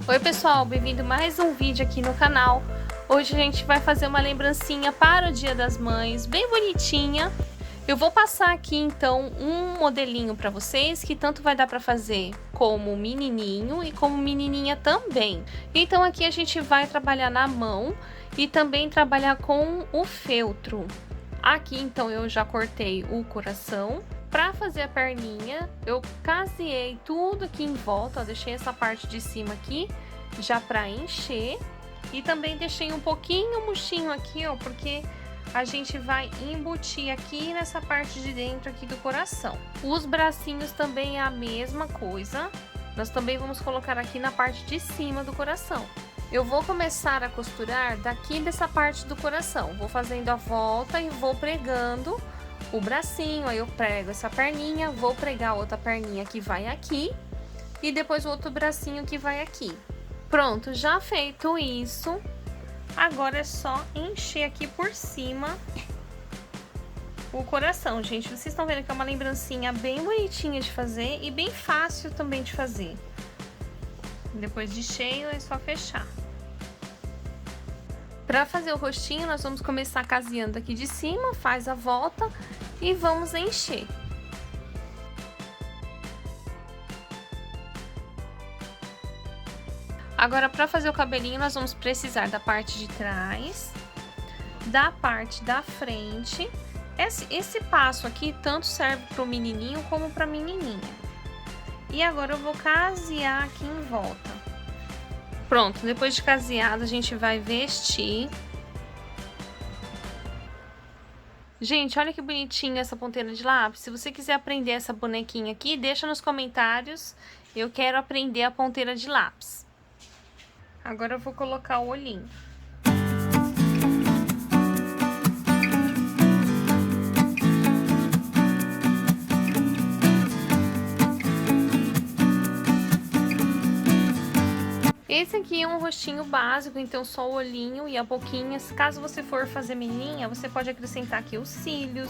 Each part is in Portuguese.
Oi pessoal, bem-vindo a mais um vídeo aqui no canal. Hoje a gente vai fazer uma lembrancinha para o Dia das Mães, bem bonitinha. Eu vou passar aqui então um modelinho para vocês que tanto vai dar para fazer como menininho e como menininha também. Então aqui a gente vai trabalhar na mão e também trabalhar com o feltro. Aqui então eu já cortei o coração. Para fazer a perninha, eu caseei tudo aqui em volta, ó, deixei essa parte de cima aqui já para encher. E também deixei um pouquinho murchinho aqui, ó, porque a gente vai embutir aqui nessa parte de dentro aqui do coração. Os bracinhos também é a mesma coisa. Nós também vamos colocar aqui na parte de cima do coração. Eu vou começar a costurar daqui dessa parte do coração. Vou fazendo a volta e vou pregando o bracinho. Aí eu prego essa perninha, vou pregar outra perninha que vai aqui. E depois o outro bracinho que vai aqui. Pronto, já feito isso. Agora é só encher aqui por cima o coração, gente. Vocês estão vendo que é uma lembrancinha bem bonitinha de fazer e bem fácil também de fazer. Depois de cheio é só fechar. Para fazer o rostinho, nós vamos começar caseando aqui de cima, faz a volta e vamos encher. Agora, para fazer o cabelinho, nós vamos precisar da parte de trás, da parte da frente. Esse passo aqui tanto serve para o menininho como para a menininha. E agora eu vou casear aqui em volta. Pronto, depois de caseado, a gente vai vestir. Gente, olha que bonitinho essa ponteira de lápis. Se você quiser aprender essa bonequinha aqui, deixa nos comentários. Eu quero aprender a ponteira de lápis. Agora eu vou colocar o olhinho. Esse aqui é um rostinho básico, então só o olhinho e a boquinha. Caso você for fazer menininha, você pode acrescentar aqui os cílios,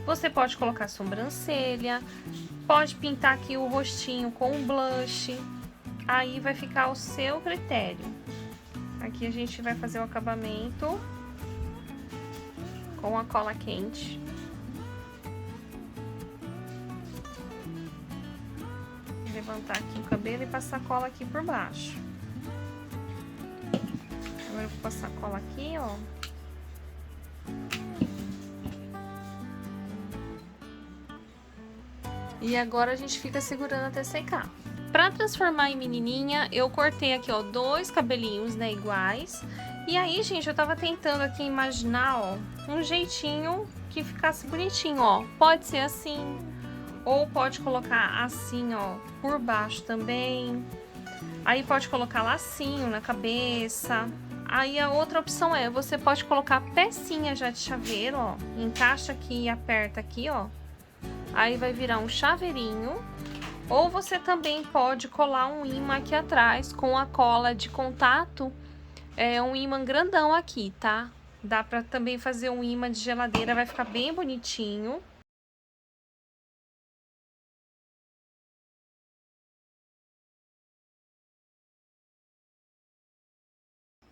você pode colocar sobrancelha, pode pintar aqui o rostinho com um blush, aí vai ficar ao seu critério. Aqui a gente vai fazer o acabamento com a cola quente. Vou levantar aqui o cabelo e passar a cola aqui por baixo. Agora eu vou passar a cola aqui, ó. E agora a gente fica segurando até secar. Pra transformar em menininha, eu cortei aqui, ó, 2 cabelinhos, né, iguais. E aí, gente, eu tava tentando aqui imaginar, ó, um jeitinho que ficasse bonitinho, ó. Pode ser assim, ou pode colocar assim, ó, por baixo também. Aí pode colocar lacinho na cabeça. Aí a outra opção é, você pode colocar pecinha já de chaveiro, ó. Encaixa aqui e aperta aqui, ó. Aí vai virar um chaveirinho. Ou você também pode colar um imã aqui atrás com a cola de contato. É um imã grandão aqui, tá? Dá pra também fazer um imã de geladeira, vai ficar bem bonitinho.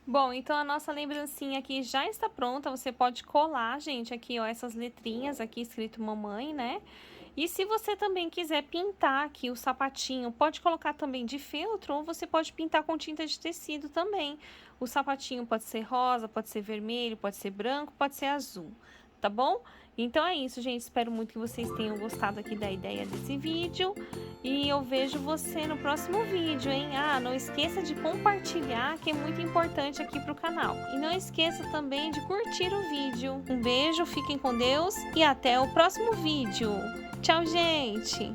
Bom, então a nossa lembrancinha aqui já está pronta. Você pode colar, gente, aqui, ó, essas letrinhas aqui escrito mamãe, né? E se você também quiser pintar aqui o sapatinho, pode colocar também de feltro ou você pode pintar com tinta de tecido também. O sapatinho pode ser rosa, pode ser vermelho, pode ser branco, pode ser azul, tá bom? Então é isso, gente. Espero muito que vocês tenham gostado aqui da ideia desse vídeo. E eu vejo você no próximo vídeo, hein? Ah, não esqueça de compartilhar, que é muito importante aqui pro canal. E não esqueça também de curtir o vídeo. Um beijo, fiquem com Deus e até o próximo vídeo. Tchau, gente!